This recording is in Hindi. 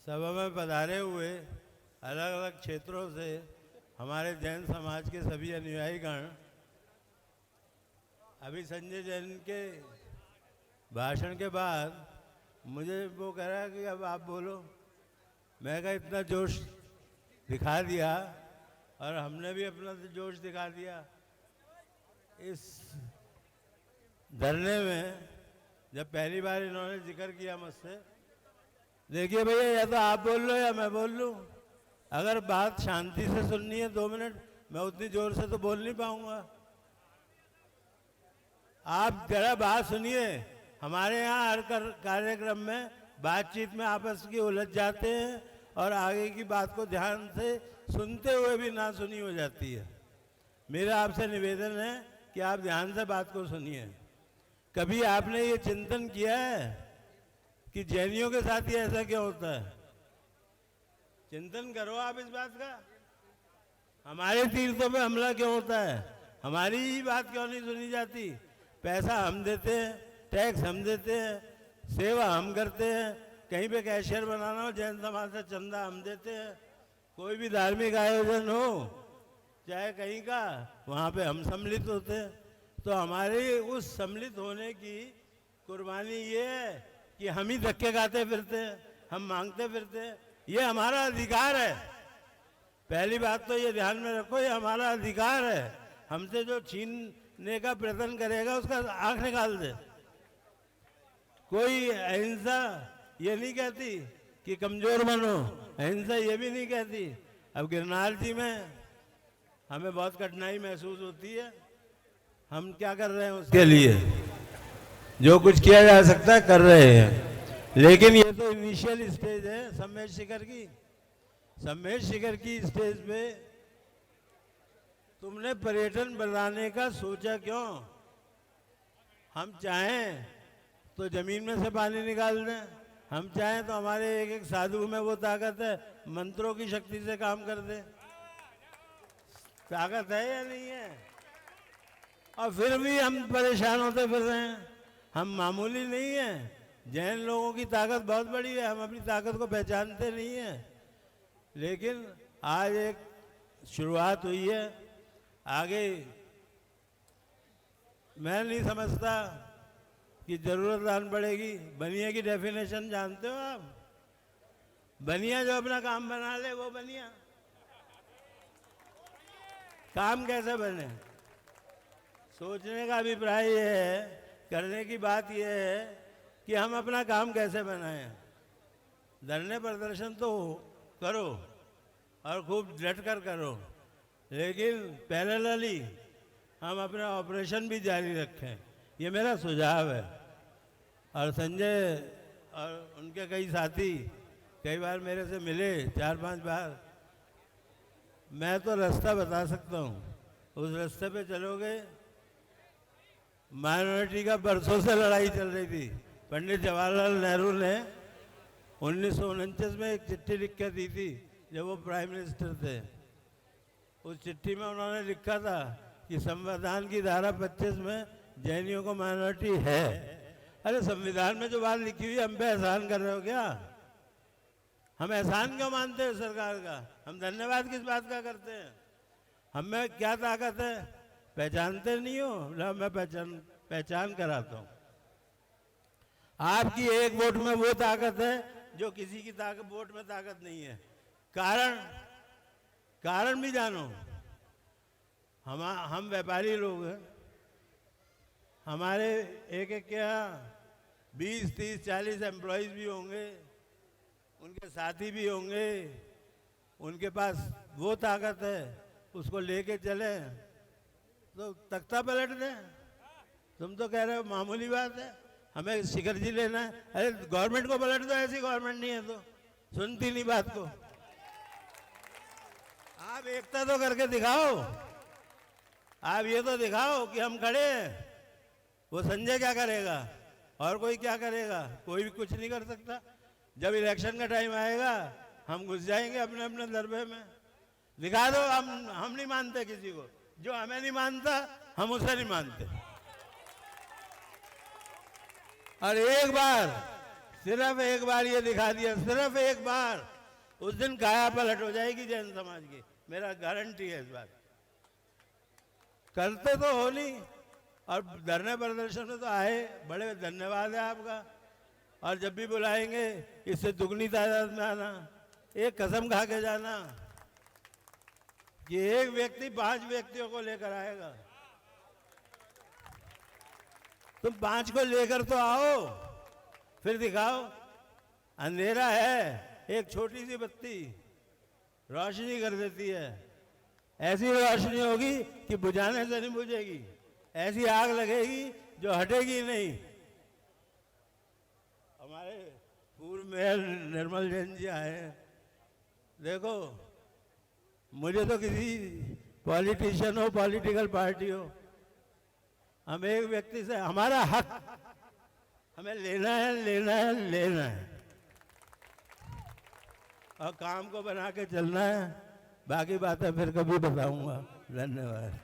सभा में पधारे हुए अलग अलग क्षेत्रों से हमारे जैन समाज के सभी अनुयायी गण, अभी संजय जैन के भाषण के बाद मुझे वो कह रहा है कि अब आप बोलो। मैं कहा इतना जोश दिखा दिया और हमने भी अपना जोश दिखा दिया। इस धरने में जब पहली बार इन्होंने जिक्र किया मुझसे, देखिए भैया या तो आप बोल लो या मैं बोल लूँ। अगर बात शांति से सुननी है 2 मिनट, मैं उतनी जोर से तो बोल नहीं पाऊंगा। आप जरा बात सुनिए। हमारे यहाँ हर कार्यक्रम में बातचीत में आपस की उलझ जाते हैं और आगे की बात को ध्यान से सुनते हुए भी ना सुनी हो जाती है। मेरा आपसे निवेदन है कि आप ध्यान से बात को सुनिए। कभी आपने ये चिंतन किया है कि जैनियों के साथ ही ऐसा क्यों होता है? चिंतन करो आप इस बात का। हमारे तीर्थों पे हमला क्यों होता है? हमारी ही बात क्यों नहीं सुनी जाती? पैसा हम देते हैं, टैक्स हम देते हैं, सेवा हम करते हैं। कहीं पे कैशियर बनाना हो जैन समाज से चंदा हम देते हैं। कोई भी धार्मिक आयोजन हो चाहे कहीं का, वहाँ पे हम सम्मिलित होते हैं। तो हमारे उस सम्मिलित होने की कुर्बानी ये है कि हम ही धक्के खाते फिरते हैं, हम मांगते फिरते हैं। ये हमारा अधिकार है। पहली बात तो ये ध्यान में रखो, ये हमारा अधिकार है। हमसे जो छीनने का प्रयत्न करेगा उसका आंख निकाल दे। कोई अहिंसा ये नहीं कहती कि कमजोर बनो, अहिंसा ये भी नहीं कहती। अब गिरनार जी में हमें बहुत कठिनाई महसूस होती है। हम क्या कर रहे हैं उसके लिए? जो कुछ किया जा सकता है कर रहे हैं। लेकिन ये तो इनिशियल स्टेज है सम्मेद शिखर की। सम्मेद शिखर की स्टेज पे तुमने पर्यटन बढ़ाने का सोचा क्यों? हम चाहें तो जमीन में से पानी निकाल दें, हम चाहें तो हमारे एक एक साधु में वो ताकत है, मंत्रों की शक्ति से काम कर दे। ताकत है या नहीं है? और फिर भी हम परेशान होते फिर रहे हैं। हम मामूली नहीं हैं। जैन लोगों की ताकत बहुत बड़ी है, हम अपनी ताकत को पहचानते नहीं हैं। लेकिन आज एक शुरुआत हुई है। आगे मैं नहीं समझता कि जरूरत आन पड़ेगी। बनिया की डेफिनेशन जानते हो आप? बनिया जो अपना काम बना ले वो बनिया। काम कैसे बने? सोचने का अभिप्राय ये है, करने की बात ये है कि हम अपना काम कैसे बनाएं। धरने प्रदर्शन तो करो और खूब डट कर करो, लेकिन पैरेलली हम अपना ऑपरेशन भी जारी रखें। ये मेरा सुझाव है। और संजय और उनके कई साथी कई बार मेरे से मिले, 4-5 बार। मैं तो रास्ता बता सकता हूँ, उस रास्ते पे चलोगे। माइनॉरिटी का बरसों से लड़ाई चल रही थी। पंडित जवाहरलाल नेहरू ने 1949 में एक चिट्ठी लिख के दी थी जब वो प्राइम मिनिस्टर थे। उस चिट्ठी में उन्होंने लिखा था कि संविधान की धारा 25 में जैनियों को माइनॉरिटी है। अरे संविधान में जो बात लिखी हुई है, हम पे एहसान कर रहे हो क्या? हम एहसान क्यों मानते हैं सरकार का? हम धन्यवाद किस बात का करते हैं? हमें क्या ताकत है? पहचानते नहीं हो ना? मैं पहचान कराता हूँ। आपकी एक वोट में वो ताकत है जो किसी की वोट में ताकत नहीं है। कारण भी जानो। हम व्यापारी लोग हैं। हमारे एक एक के यहाँ 20, 30, 40 एम्प्लॉयज़ भी होंगे, उनके साथी भी होंगे। उनके पास वो ताकत है, उसको लेके चले तो तख्ता पलट दें। तुम तो कह रहे हो मामूली बात है, हमें शिखर जी लेना है। अरे गवर्नमेंट को पलट दो, ऐसी गवर्नमेंट नहीं है तो सुनती नहीं बात को। आप एकता तो करके दिखाओ। आप ये तो दिखाओ कि हम खड़े हैं। वो संजय क्या करेगा और कोई क्या करेगा? कोई भी कुछ नहीं कर सकता। जब इलेक्शन का टाइम आएगा हम घुस जाएंगे अपने अपने दरबे में। दिखा दो। हम नहीं मानते किसी को। जो हमें नहीं मानता हम उसे नहीं मानते। और एक बार सिर्फ एक बार ये दिखा दिया, सिर्फ एक बार, उस दिन काया पलट हो जाएगी जैन समाज की, मेरा गारंटी है इस बात। करते तो हो नहीं, और धरने प्रदर्शन में तो आए, बड़े धन्यवाद है आपका। और जब भी बुलाएंगे इससे दुगनी तादाद में आना। एक कसम खा के जाना कि एक व्यक्ति 5 व्यक्तियों को लेकर आएगा। तुम 5 को लेकर तो आओ, फिर दिखाओ। अंधेरा है, एक छोटी सी बत्ती रोशनी कर देती है। ऐसी रोशनी होगी कि बुझाने से नहीं बुझेगी, ऐसी आग लगेगी जो हटेगी नहीं। हमारे पूर्व मेयर निर्मल जैन जी आए हैं। देखो, मुझे तो किसी पॉलिटिशियन हो, पॉलिटिकल पार्टी हो, हम एक व्यक्ति से, हमारा हक हमें लेना है, लेना है, लेना है, और काम को बना के चलना है। बाकी बातें फिर कभी बताऊंगा। धन्यवाद।